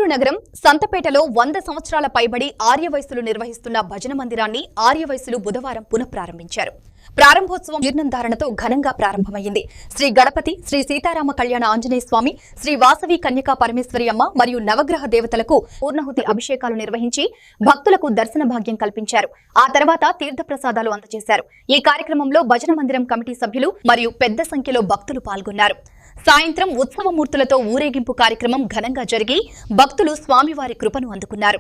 నెల్లూరు నగరం సంతపేటలో 100 సంవత్సరాల పైబడి ఆర్యవైశ్యులు నిర్వహిస్తున్న భజన మందిరాన్ని ఆర్యవైశ్యులు బుధవారం పునఃప్రారంభించారు. ప్రారంభోత్సవం జీర్ణంధారణతో ఘనంగా ప్రారంభమైంది. శ్రీ గణపతి, శ్రీ సీతారామ కళ్యాణ ఆంజనేయ స్వామి, శ్రీ వాసవి కన్యకా పరమేశ్వరి అమ్మ మరియు నవగ్రహ దేవతలకు పూర్ణాహుతి అభిషేకాలు నిర్వహించి భక్తులకు దర్శన భాగ్యం కల్పించారు. ఆ తర్వాత తీర్థప్రసాదాలు అందజేశారు. ఈ కార్యక్రమంలో భజన మందిరం కమిటీ సభ్యులు మరియు పెద్ద సంఖ్యలో భక్తులు పాల్గొన్నారు. సాయంత్రం ఉత్సవమూర్తులతో ఊరేగింపు కార్యక్రమం ఘనంగా జరిగి భక్తులు స్వామివారి కృపను అందుకున్నారు.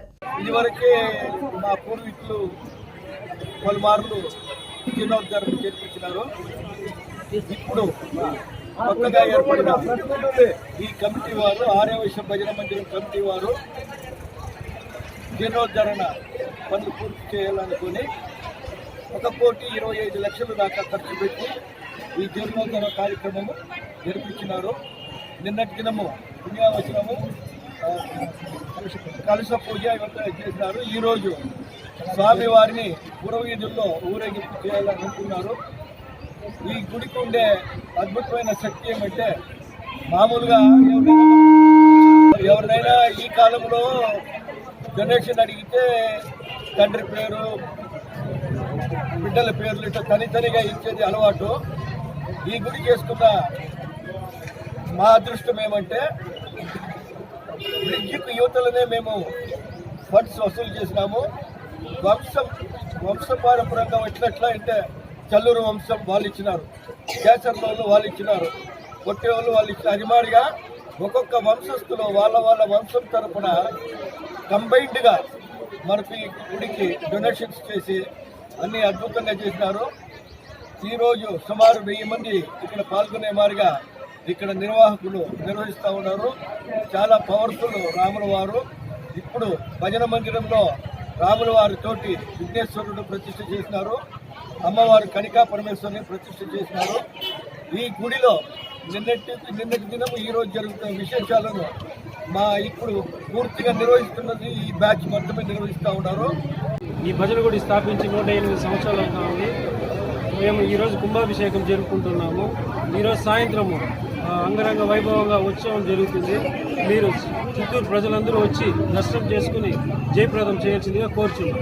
ఇప్పుడు కొత్తగా ఏర్పడిన ఈ కమిటీ వారు ఆర్యవైశ్య భజన మందిరం కమిటీ వారు జీర్ణోద్ధరణ పనులు పూర్తి చేయాలనుకుని 1,25,00,000 దాకా ఖర్చు పెట్టి ఈ జీర్ణోద్ధరణ కార్యక్రమము జరిపించినారు. నిన్నటి దినము పుణ్యావచనము కలశ పూజ ఇవంతా చేసినారు. ఈరోజు స్వామివారిని పురవీధుల్లో ఊరేగింపు చేయాలని అనుకున్నారు. ఈ గుడికి ఉండే అద్భుతమైన శక్తి ఏమంటే, మామూలుగా ఎవరినైనా ఈ కాలంలో డొనేషన్ అడిగితే తండ్రి పేరు, బిడ్డల పేర్లు ఇట్లా తనితనిగా ఇచ్చేది అలవాటు. ఈ గుడి చేసుకున్న మా అదృష్టం ఏమంటే, బ్రిడ్జికి యువతలనే మేము ఫండ్స్ వసూలు చేసినాము. వంశపారంపరంగా ఎట్లా అంటే, చల్లూరు వంశం వాళ్ళు ఇచ్చినారు, కేసర్లోళ్ళు వాళ్ళు ఇచ్చినారు, కొట్టేవాళ్ళు వాళ్ళు ఇచ్చిన అరిమాడిగా ఒక్కొక్క వంశస్థులు వాళ్ళ వంశం తరఫున కంబైన్డ్గా మనకు ఈ గుడికి డొనేషన్స్ చేసి అన్ని అద్భుతంగా చేసినారు. ఈరోజు సుమారు 1000 మంది ఇక్కడ పాల్గొనే మారిగా ఇక్కడ నిర్వాహకులు నిర్వహిస్తూ ఉన్నారు. చాలా పవర్ఫుల్ రాముల వారు. ఇప్పుడు భజన మందిరంలో రాముల వారితోటి విఘ్నేశ్వరుడు ప్రతిష్ఠ చేసినారు, అమ్మవారు కనికా పరమేశ్వరిని ప్రతిష్ఠ చేసినారు. ఈ గుడిలో నిన్నటి దినము ఈరోజు జరుగుతున్న విశేషాలను ఇప్పుడు పూర్తిగా నిర్వహిస్తున్నది ఈ బ్యాచ్ మొత్తమే నిర్వహిస్తూ ఉన్నారు. ఈ భజన గుడి స్థాపించి 108 సంవత్సరాలు అవుతుంది. మేము ఈరోజు కుంభాభిషేకం జరుపుకుంటున్నాము. ఈరోజు సాయంత్రము అంగరంగ వైభవంగా ఉత్సవం జరుగుతుంది. మీరు చిత్తూరు ప్రజలందరూ వచ్చి దర్శనం చేసుకుని జయప్రదం చేయాల్సిందిగా కోరుచున్నాం.